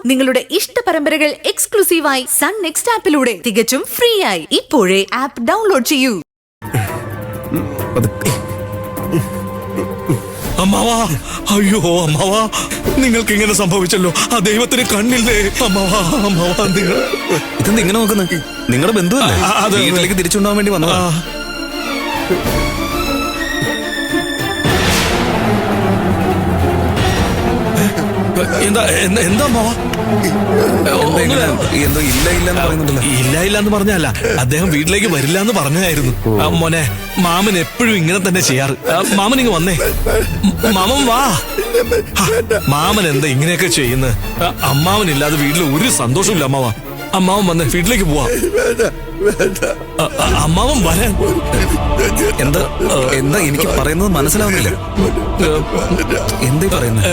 നിങ്ങളുടെ ഇഷ്ട പരമ്പരകൾ എക്സ്ക്ലൂസീവായി സൺ നെക്സ്റ്റ് ആപ്പിലൂടെ തികച്ചും ഫ്രീ ആയി ഇപ്പോഴേ ആപ്പ് ഡൗൺലോഡ് ചെയ്യൂ. അമ്മാവാ, അയ്യോ അമ്മാവാ, നിങ്ങൾക്ക് ഇങ്ങനെ സംഭവിച്ചല്ലോ. ആ ദൈവത്തിന് കണ്ണില്ലേ അമ്മാവാ? അമ്മാവാ, നിങ്ങൾ ഇതെന്താ ഇങ്ങനെ നോക്കുന്നത്? നിങ്ങളുടെ ബന്ധുവല്ലേ? വീട്ടിലേക്ക് തിരിച്ചുണ്ടാവാൻ വേണ്ടി വന്നതാ. എന്താ എന്താ അമ്മാവാ? എന്തോ ഇല്ല ഇല്ലെന്ന് പറയുന്നുണ്ടല്ലോ. ഇല്ല എന്ന് പറഞ്ഞല്ല, അദ്ദേഹം വീട്ടിലേക്ക് വരില്ല എന്ന് പറഞ്ഞതായിരുന്നു. മോനെ, മാമൻ എപ്പോഴും ഇങ്ങനെ തന്നെ ചെയ്യാറ്. മാമൻ ഇങ്ങ് വന്നേ. മാമൻ വാ. മാമൻ എന്താ ഇങ്ങനെയൊക്കെ ചെയ്യുന്നത്? അമ്മാവനില്ലാതെ വീട്ടിൽ ഒരു സന്തോഷമില്ല അമ്മാവാ. അമ്മാവൻ വന്നേ, വീട്ടിലേക്ക് പോവാ. അമ്മാവൻ വരാൻ. എന്താ എന്താ എനിക്ക് പറയുന്നത് മനസ്സിലാവുന്നില്ല. എന്താ പറയുന്നത്?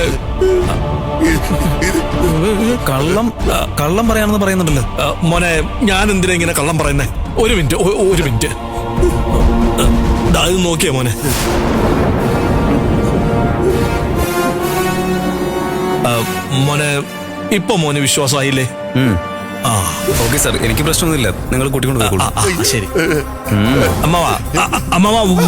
കള്ളം പറയാണെന്ന് പറയുന്നുണ്ടല്ലോ. മോനെ, ഞാൻ എന്തിനാ ഇങ്ങനെ കള്ളം പറയുന്നേ? ഒരു മിനിറ്റ്. ഇത് നോക്കിയേ മോനെ. മോനെ, ഇപ്പൊ മോന് വിശ്വാസമായില്ലേ? ഓക്കെ സാർ, എനിക്ക് പ്രശ്നമൊന്നുമില്ല. നിങ്ങൾ കൂട്ടിക്കൊണ്ട് പോയിക്കോളൂ. ശരി. അമ്മാവാ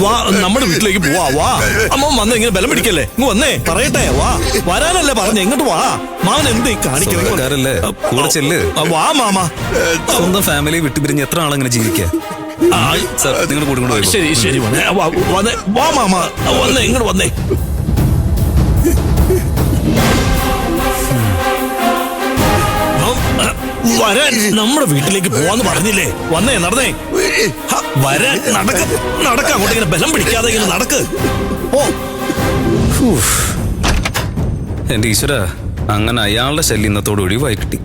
വാ, നമ്മുടെ വീട്ടിലേക്ക് പോവാ. വാ അമ്മ, വന്ന് ഇങ്ങനെ ബലം പിടിക്കല്ലേ. ഇങ്ങ് വന്നേ, പറയട്ടെ. വാ, വരാനല്ലേ പറഞ്ഞ, ഇങ്ങോട്ട് വാ. മാമൻ എന്ത് കാണിക്കുന്നേ? കൂടെ ചെല്ല്. വാ മാമ. സ്വന്തം ഫാമിലി വിട്ടുപിരിഞ്ഞ് എത്ര ആളെങ്ങനെ ജീവിക്കുക? സാർ, നിങ്ങൾ കൂട്ടിക്കൊണ്ട് പോയി. ശരി വന്നേ. വാ മാമ, വന്നേ, ഇങ്ങോട്ട് വന്നേ. വരാൻ, നമ്മുടെ വീട്ടിലേക്ക് പോവാന്ന് പറഞ്ഞില്ലേ? വന്നേ, നടന്നേ. വരാൻ, നടക്ക. അങ്ങോട്ട് ഇങ്ങനെ ബലം പിടിക്കാതെ ഇങ്ങനെ നടക്ക്. ഓ, എന്റെ ഈശ്വര, അങ്ങനെ അയാളുടെ ശല്യം ഇന്നത്തോട് ഒഴിവായി കിട്ടി.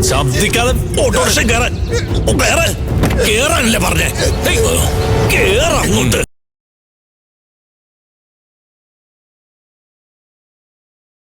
ശബ്ദിക്കാതെ ഓട്ടോറിക്ഷ കേറാനല്ലേ പറഞ്ഞേ? കേറ അങ്ങോട്ട്.